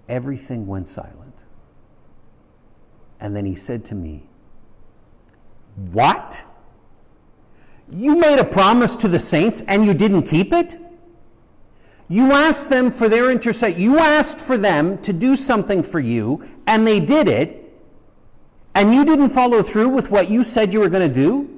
Everything went silent. And then he said to me, "What? You made a promise to the saints and you didn't keep it? You asked them for their intercession. You asked for them to do something for you, and they did it, and you didn't follow through with what you said you were going to do?"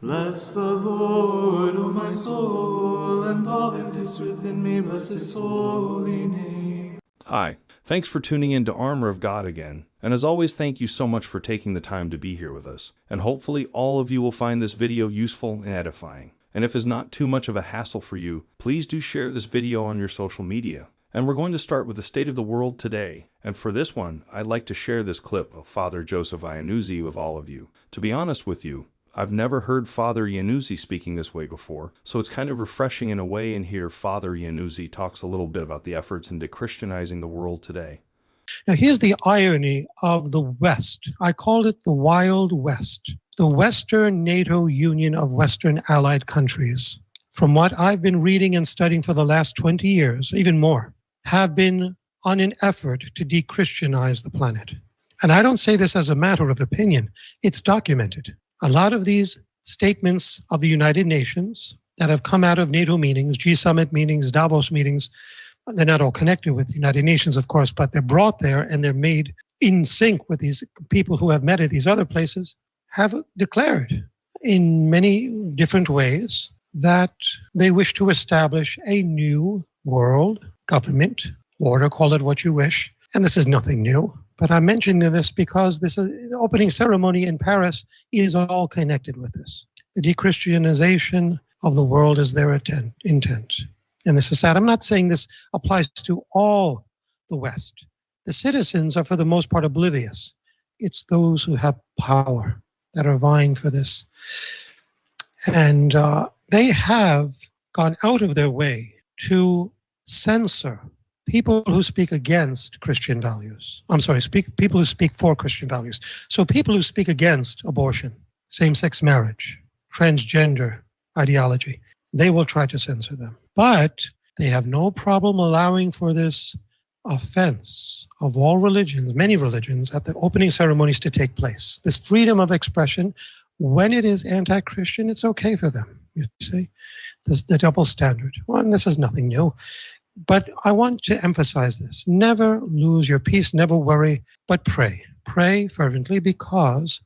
Bless the Lord, O my soul, and all that is within me, bless his holy name. Hi, thanks for tuning in to Armor of God again. And as always, thank you so much for taking the time to be here with us. And hopefully all of you will find this video useful and edifying. And if it's not too much of a hassle for you, please do share this video on your social media. And we're going to start with the state of the world today. And for this one, I'd like to share this clip of Father Joseph Iannuzzi with all of you. To be honest with you, I've never heard Father Iannuzzi speaking this way before, so it's kind of refreshing in a way and hear Father Iannuzzi talks a little bit about the efforts in de-Christianizing the world today. Now here's the irony of the West. I called it the Wild West, the Western NATO Union of Western Allied countries. From what I've been reading and studying for the last 20 years, even more, have been on an effort to de-Christianize the planet. And I don't say this as a matter of opinion. It's documented. A lot of these statements of the United Nations that have come out of NATO meetings, G-Summit meetings, Davos meetings, they're not all connected with the United Nations, of course, but they're brought there and they're made in sync with these people who have met at these other places, have declared in many different ways that they wish to establish a new world government, order, call it what you wish. And this is nothing new. But I'm mentioning this because the opening ceremony in Paris is all connected with this. The de-Christianization of the world is their intent. And this is sad. I'm not saying this applies to all the West. The citizens are for the most part oblivious. It's those who have power that are vying for this. And they have gone out of their way to censor people who speak against Christian values. People who speak for Christian values. So people who speak against abortion, same-sex marriage, transgender ideology, they will try to censor them. But they have no problem allowing for this offense of all religions, many religions, at the opening ceremonies to take place. This freedom of expression, when it is anti-Christian, it's okay for them, you see. This, the double standard. Well, this is nothing new. But I want to emphasize this. Never lose your peace, never worry, but pray. Pray fervently, because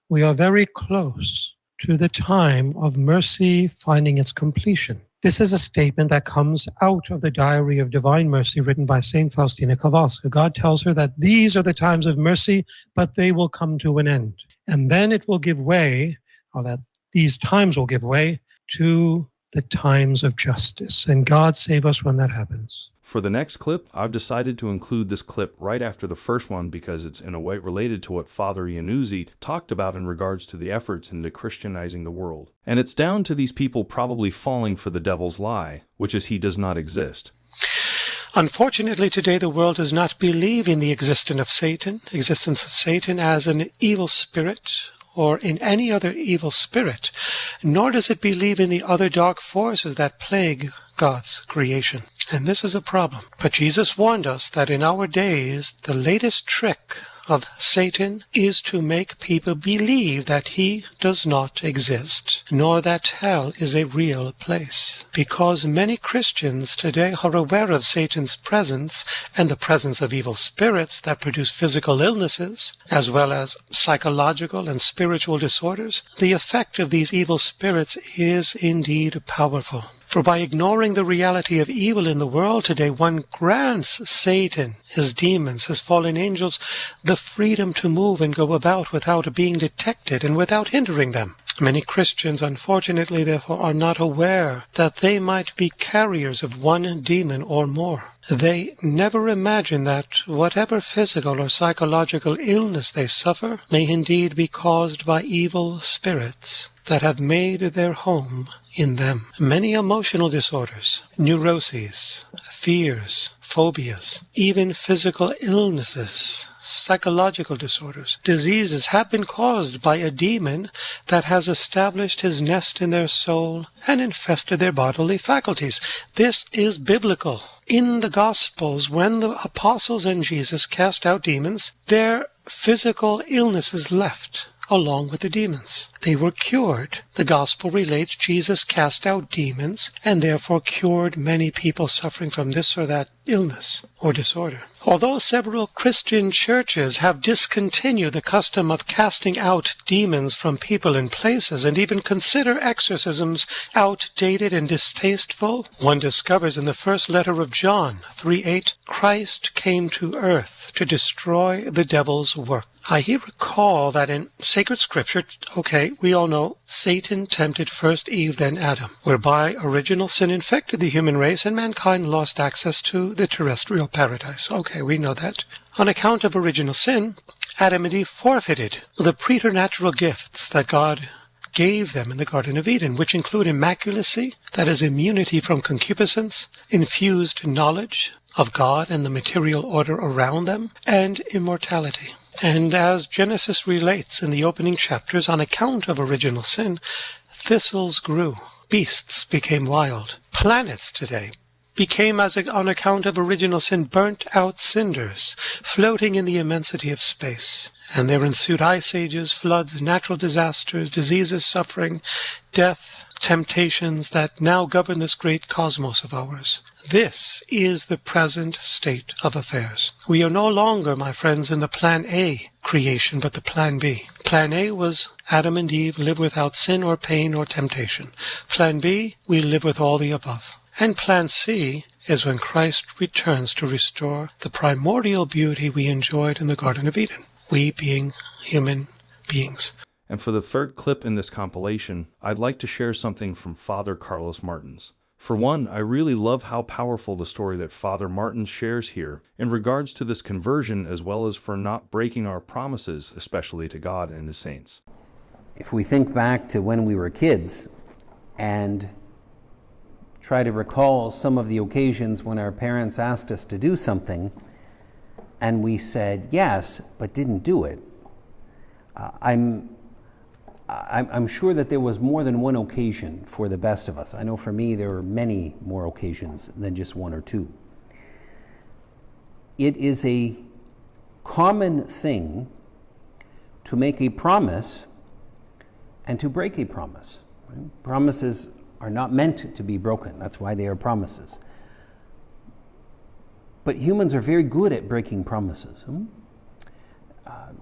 we are very close to the time of mercy finding its completion. This is a statement that comes out of the Diary of Divine Mercy written by St. Faustina Kowalska. God tells her that these are the times of mercy, but they will come to an end. And then it will give way, or that these times will give way to the times of justice. And God save us when that happens. For the next clip, I've decided to include this clip right after the first one because it's in a way related to what Father Iannuzzi talked about in regards to the efforts in de-Christianizing the world. And it's down to these people probably falling for the devil's lie, which is he does not exist. Unfortunately, today the world does not believe in the existence of Satan as an evil spirit, or in any other evil spirit, nor does it believe in the other dark forces that plague God's creation. And this is a problem. But Jesus warned us that in our days, the latest trick of Satan is to make people believe that he does not exist, nor that hell is a real place. Because many Christians today are aware of Satan's presence and the presence of evil spirits that produce physical illnesses, as well as psychological and spiritual disorders, the effect of these evil spirits is indeed powerful. For by ignoring the reality of evil in the world today, one grants Satan, his demons, his fallen angels, the freedom to move and go about without being detected and without hindering them. Many Christians, unfortunately, therefore, are not aware that they might be carriers of one demon or more. They never imagine that whatever physical or psychological illness they suffer may indeed be caused by evil spirits that have made their home in them. Many emotional disorders, neuroses, fears, phobias, even physical illnesses psychological disorders. Diseases have been caused by a demon that has established his nest in their soul and infested their bodily faculties. This is biblical. In the Gospels, when the apostles and Jesus cast out demons, their physical illnesses left along with the demons. They were cured. The Gospel relates Jesus cast out demons and therefore cured many people suffering from this or that illness or disorder. Although several Christian churches have discontinued the custom of casting out demons from people and places and even consider exorcisms outdated and distasteful, one discovers in the first letter of John 3:8, Christ came to earth to destroy the devil's work. I here recall that in sacred scripture, we all know Satan tempted first Eve, then Adam, whereby original sin infected the human race and mankind lost access to the terrestrial paradise. We know that. On account of original sin, Adam and Eve forfeited the preternatural gifts that God gave them in the Garden of Eden, which include immaculacy, that is immunity from concupiscence, infused knowledge of God and the material order around them, and immortality. And as Genesis relates in the opening chapters, on account of original sin, thistles grew, beasts became wild, planets today became, on account of original sin, burnt-out cinders, floating in the immensity of space. And there ensued ice ages, floods, natural disasters, diseases, suffering, death, temptations that now govern this great cosmos of ours. This is the present state of affairs. We are no longer, my friends, in the Plan A creation, but the Plan B. Plan A was Adam and Eve live without sin or pain or temptation. Plan B, we live with all the above. And Plan C is when Christ returns to restore the primordial beauty we enjoyed in the Garden of Eden, we being human beings. And for the third clip in this compilation, I'd like to share something from Father Carlos Martins. For one, I really love how powerful the story that Father Martins shares here in regards to this conversion, as well as for not breaking our promises, especially to God and His saints. If we think back to when we were kids and try to recall some of the occasions when our parents asked us to do something and we said yes, but didn't do it, I'm sure that there was more than one occasion for the best of us. I know for me there were many more occasions than just one or two. It is a common thing to make a promise and to break a promise. Right? Promises are not meant to be broken. That's why they are promises. But humans are very good at breaking promises.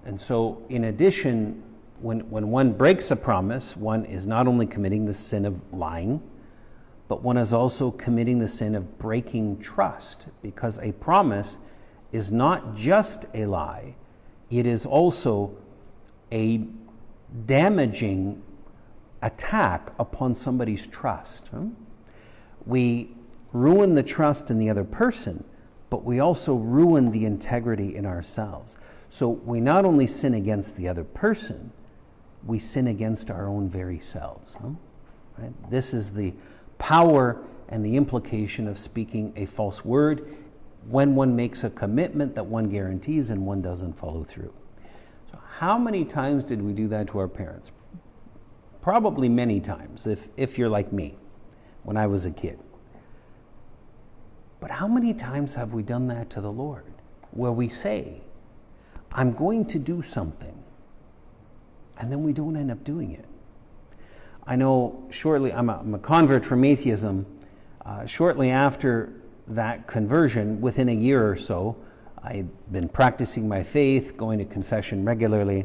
And so in addition, when one breaks a promise, one is not only committing the sin of lying, but one is also committing the sin of breaking trust, because a promise is not just a lie, it is also a damaging attack upon somebody's trust. We ruin the trust in the other person, but we also ruin the integrity in ourselves. So we not only sin against the other person, we sin against our own very selves. Right? This is the power and the implication of speaking a false word when one makes a commitment that one guarantees and one doesn't follow through. So how many times did we do that to our parents? Probably many times, if you're like me, when I was a kid. But how many times have we done that to the Lord, where we say, I'm going to do something, and then we don't end up doing it? I know shortly, I'm a convert from atheism. Shortly after that conversion, within a year or so, I had been practicing my faith, going to confession regularly,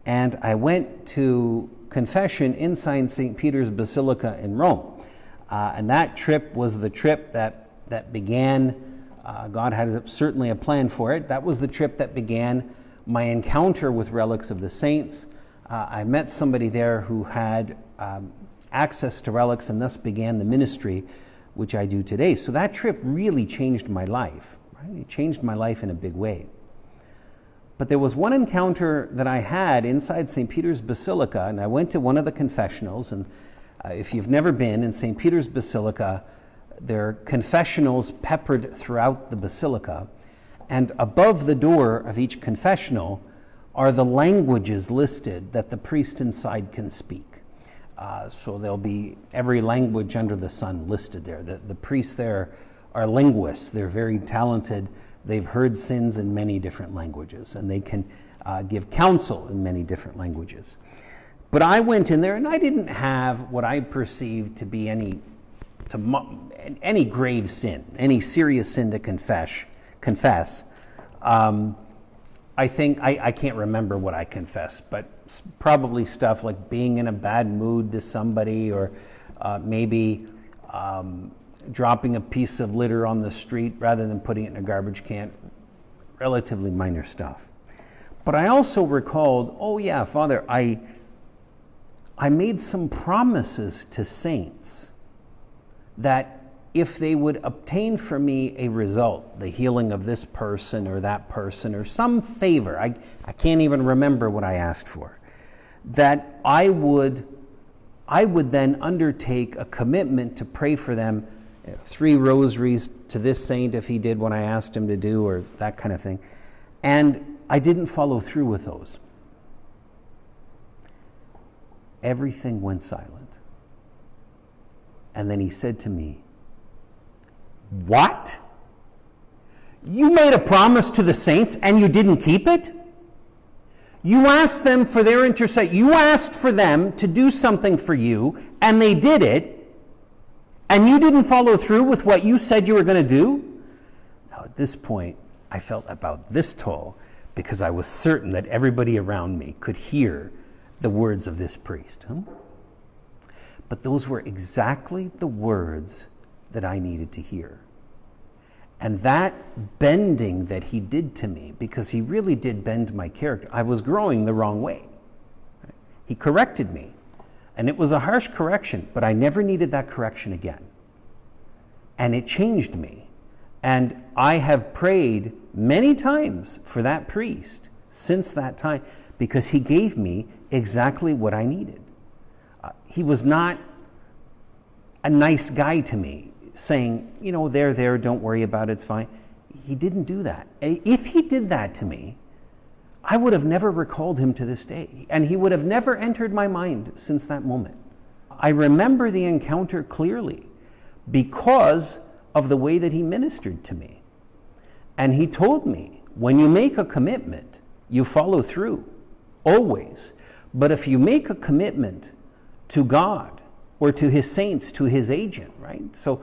and I went to confession inside St. Peter's Basilica in Rome. And that trip was the trip that began, God had certainly a plan for it. That was the trip that began my encounter with relics of the saints. I met somebody there who had access to relics, and thus began the ministry which I do today. So that trip really changed my life. Right? It changed my life in a big way. But there was one encounter that I had inside St. Peter's Basilica, and I went to one of the confessionals, and if you've never been in St. Peter's Basilica, there are confessionals peppered throughout the basilica, And above the door of each confessional are the languages listed that the priest inside can speak. So there'll be every language under the sun listed there. The priests there are linguists. They're very talented. They've heard sins in many different languages, and they can give counsel in many different languages. But I went in there, and I didn't have what I perceived to be any grave sin, any serious sin to confess. I think, I can't remember what I confessed, but probably stuff like being in a bad mood to somebody, or maybe dropping a piece of litter on the street rather than putting it in a garbage can. Relatively minor stuff. But I also recalled, oh yeah, Father, I made some promises to saints that if they would obtain for me a result, the healing of this person or that person, or some favor, I can't even remember what I asked for, that I would then undertake a commitment to pray for them, 3 rosaries to this saint if he did what I asked him to do, or that kind of thing. And I didn't follow through with those. Everything went silent. And then he said to me, "What? You made a promise to the saints and you didn't keep it? You asked them for their intercession. You asked for them to do something for you, and they did it, and you didn't follow through with what you said you were going to do?" Now, at this point, I felt about this tall, because I was certain that everybody around me could hear the words of this priest. But those were exactly the words that I needed to hear. And that bending that he did to me, because he really did bend my character, I was growing the wrong way. He corrected me, and it was a harsh correction, but I never needed that correction again. And it changed me. And I have prayed many times for that priest since that time, because he gave me exactly what I needed. He was not a nice guy to me, saying, there, don't worry about it, it's fine. He didn't do that. If he did that to me, I would have never recalled him to this day, and he would have never entered my mind since that moment. I remember the encounter clearly because of the way that he ministered to me. And he told me, when you make a commitment, you follow through, always. But if you make a commitment to God or to his saints, to his agent, right? So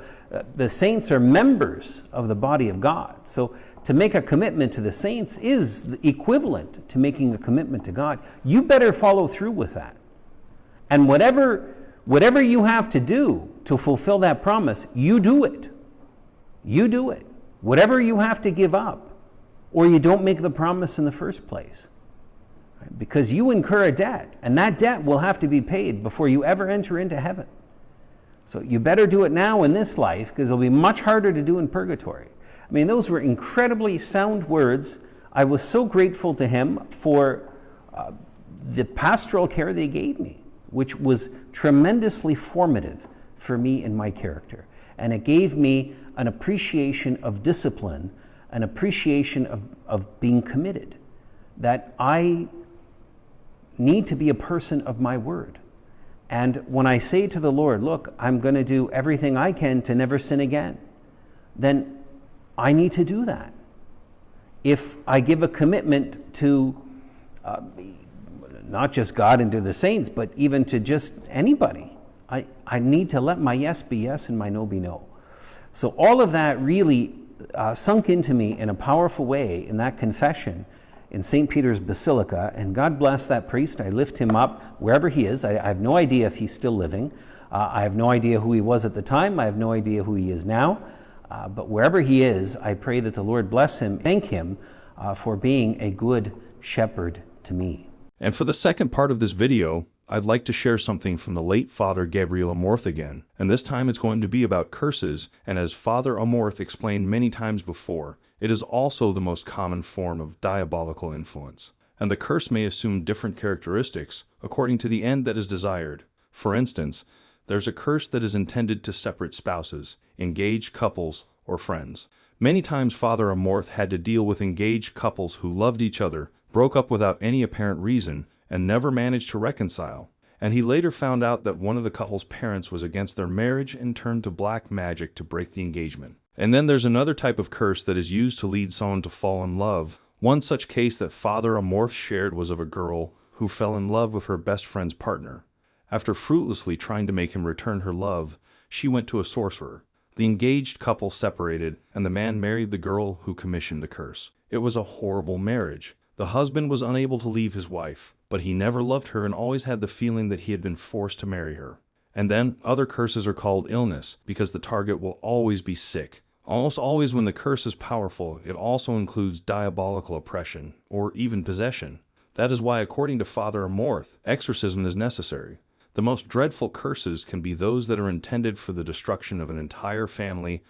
the saints are members of the body of God. So to make a commitment to the saints is the equivalent to making a commitment to God. You better follow through with that. And whatever you have to do to fulfill that promise, you do it. You do it. Whatever you have to give up, or you don't make the promise in the first place. Right? Because you incur a debt, and that debt will have to be paid before you ever enter into heaven. So you better do it now in this life, because it'll be much harder to do in purgatory. I mean, those were incredibly sound words. I was so grateful to him for the pastoral care they gave me, which was tremendously formative for me in my character. And it gave me an appreciation of discipline, an appreciation of being committed, that I need to be a person of my word. And when I say to the Lord, look, I'm going to do everything I can to never sin again, then I need to do that. If I give a commitment to not just God and to the saints, but even to just anybody, I need to let my yes be yes and my no be no. So all of that really sunk into me in a powerful way in that confession in St. Peter's Basilica, and God bless that priest. I lift him up wherever he is. I have no idea if he's still living. I have no idea who he was at the time. I have no idea who he is now. But wherever he is, I pray that the Lord bless him. Thank him for being a good shepherd to me. And for the second part of this video, I'd like to share something from the late Father Gabriele Amorth again. And this time it's going to be about curses, and as Father Amorth explained many times before, it is also the most common form of diabolical influence. And the curse may assume different characteristics according to the end that is desired. For instance, there's a curse that is intended to separate spouses, engaged couples, or friends. Many times Father Amorth had to deal with engaged couples who loved each other, broke up without any apparent reason, and never managed to reconcile. And he later found out that one of the couple's parents was against their marriage and turned to black magic to break the engagement. And then there's another type of curse that is used to lead someone to fall in love. One such case that Father Amorth shared was of a girl who fell in love with her best friend's partner. After fruitlessly trying to make him return her love, she went to a sorcerer. The engaged couple separated, and the man married the girl who commissioned the curse. It was a horrible marriage. The husband was unable to leave his wife, but he never loved her and always had the feeling that he had been forced to marry her. And then other curses are called illness, because the target will always be sick. Almost always when the curse is powerful, it also includes diabolical oppression, or even possession. That is why, according to Father Amorth, exorcism is necessary. The most dreadful curses can be those that are intended for the destruction of an entire family,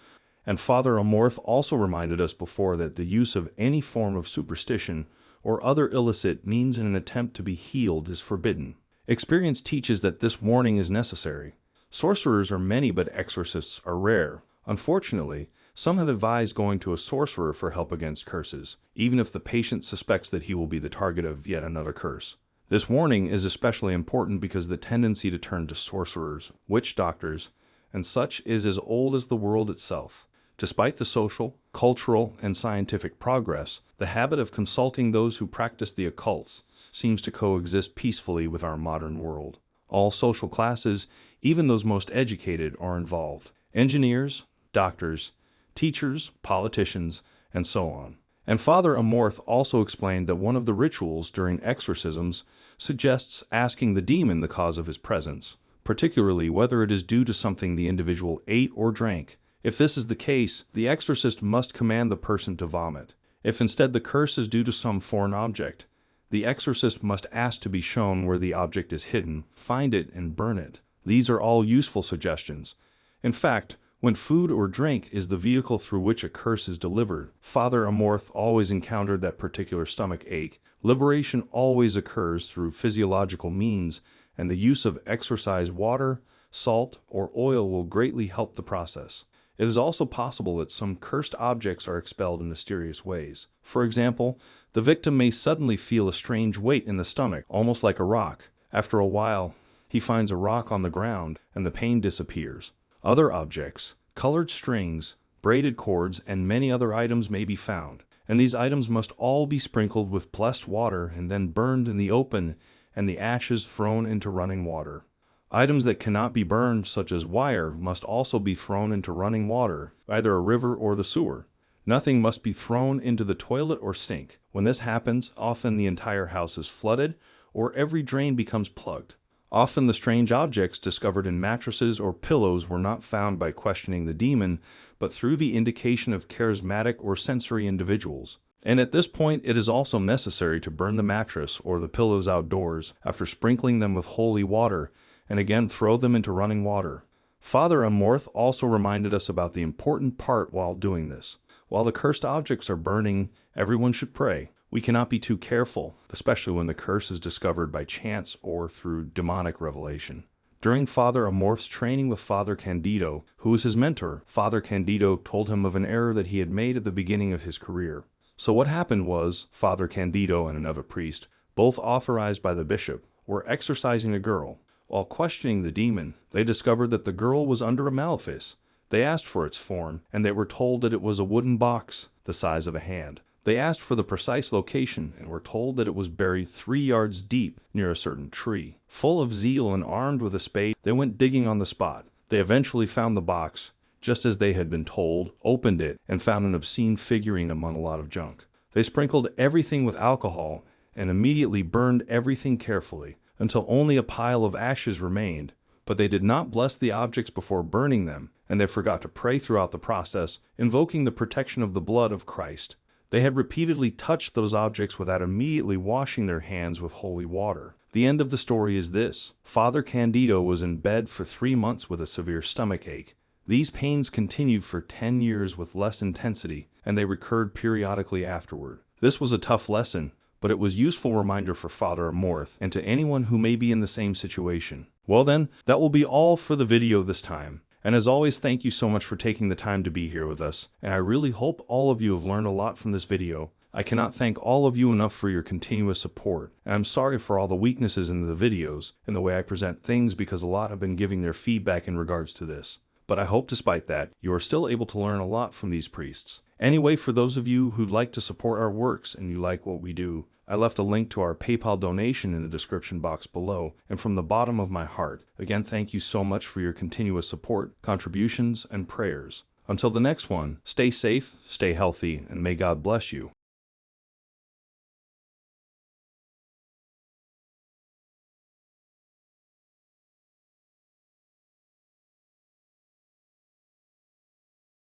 and Father Amorth also reminded us before that the use of any form of superstition or other illicit means in an attempt to be healed is forbidden. Experience teaches that this warning is necessary. Sorcerers are many, but exorcists are rare. Unfortunately, some have advised going to a sorcerer for help against curses, even if the patient suspects that he will be the target of yet another curse. This warning is especially important because the tendency to turn to sorcerers, witch doctors, and such is as old as the world itself. Despite the social, cultural, and scientific progress, the habit of consulting those who practice the occults seems to coexist peacefully with our modern world. All social classes, even those most educated, are involved. Engineers, doctors, teachers, politicians, and so on. And Father Amorth also explained that one of the rituals during exorcisms suggests asking the demon the cause of his presence, particularly whether it is due to something the individual ate or drank. If this is the case, the exorcist must command the person to vomit. If instead the curse is due to some foreign object, the exorcist must ask to be shown where the object is hidden, find it, and burn it. These are all useful suggestions. In fact, when food or drink is the vehicle through which a curse is delivered, Father Amorth always encountered that particular stomach ache. Liberation always occurs through physiological means, and the use of exorcised water, salt, or oil will greatly help the process. It is also possible that some cursed objects are expelled in mysterious ways. For example, the victim may suddenly feel a strange weight in the stomach, almost like a rock. After a while, he finds a rock on the ground, and the pain disappears. Other objects, colored strings, braided cords, and many other items may be found, and these items must all be sprinkled with blessed water and then burned in the open and the ashes thrown into running water. Items that cannot be burned, such as wire, must also be thrown into running water, either a river or the sewer. Nothing must be thrown into the toilet or sink. When this happens, often the entire house is flooded or every drain becomes plugged. Often the strange objects discovered in mattresses or pillows were not found by questioning the demon, but through the indication of charismatic or sensory individuals. And at this point, it is also necessary to burn the mattress or the pillows outdoors after sprinkling them with holy water, and again throw them into running water. Father Amorth also reminded us about the important part while doing this. While the cursed objects are burning, everyone should pray. We cannot be too careful, especially when the curse is discovered by chance or through demonic revelation. During Father Amorth's training with Father Candido, who was his mentor, Father Candido told him of an error that he had made at the beginning of his career. So what happened was, Father Candido and another priest, both authorized by the bishop, were exorcising a girl. While questioning the demon, they discovered that the girl was under a malefice. They asked for its form, and they were told that it was a wooden box the size of a hand. They asked for the precise location and were told that it was buried 3 yards deep near a certain tree. Full of zeal and armed with a spade, they went digging on the spot. They eventually found the box, just as they had been told, opened it, and found an obscene figurine among a lot of junk. They sprinkled everything with alcohol and immediately burned everything carefully until only a pile of ashes remained. But they did not bless the objects before burning them, and they forgot to pray throughout the process, invoking the protection of the blood of Christ. They had repeatedly touched those objects without immediately washing their hands with holy water. The end of the story is this. Father Candido was in bed for 3 months with a severe stomach ache. These pains continued for 10 years with less intensity, and they recurred periodically afterward. This was a tough lesson, but it was a useful reminder for Father Amorth and to anyone who may be in the same situation. Well then, that will be all for the video this time. And as always, thank you so much for taking the time to be here with us, and I really hope all of you have learned a lot from this video. I cannot thank all of you enough for your continuous support, and I'm sorry for all the weaknesses in the videos and the way I present things because a lot have been giving their feedback in regards to this. But I hope despite that, you are still able to learn a lot from these priests. Anyway, for those of you who'd like to support our works and you like what we do, I left a link to our PayPal donation in the description box below, and from the bottom of my heart, again thank you so much for your continuous support, contributions, and prayers. Until the next one, stay safe, stay healthy, and may God bless you.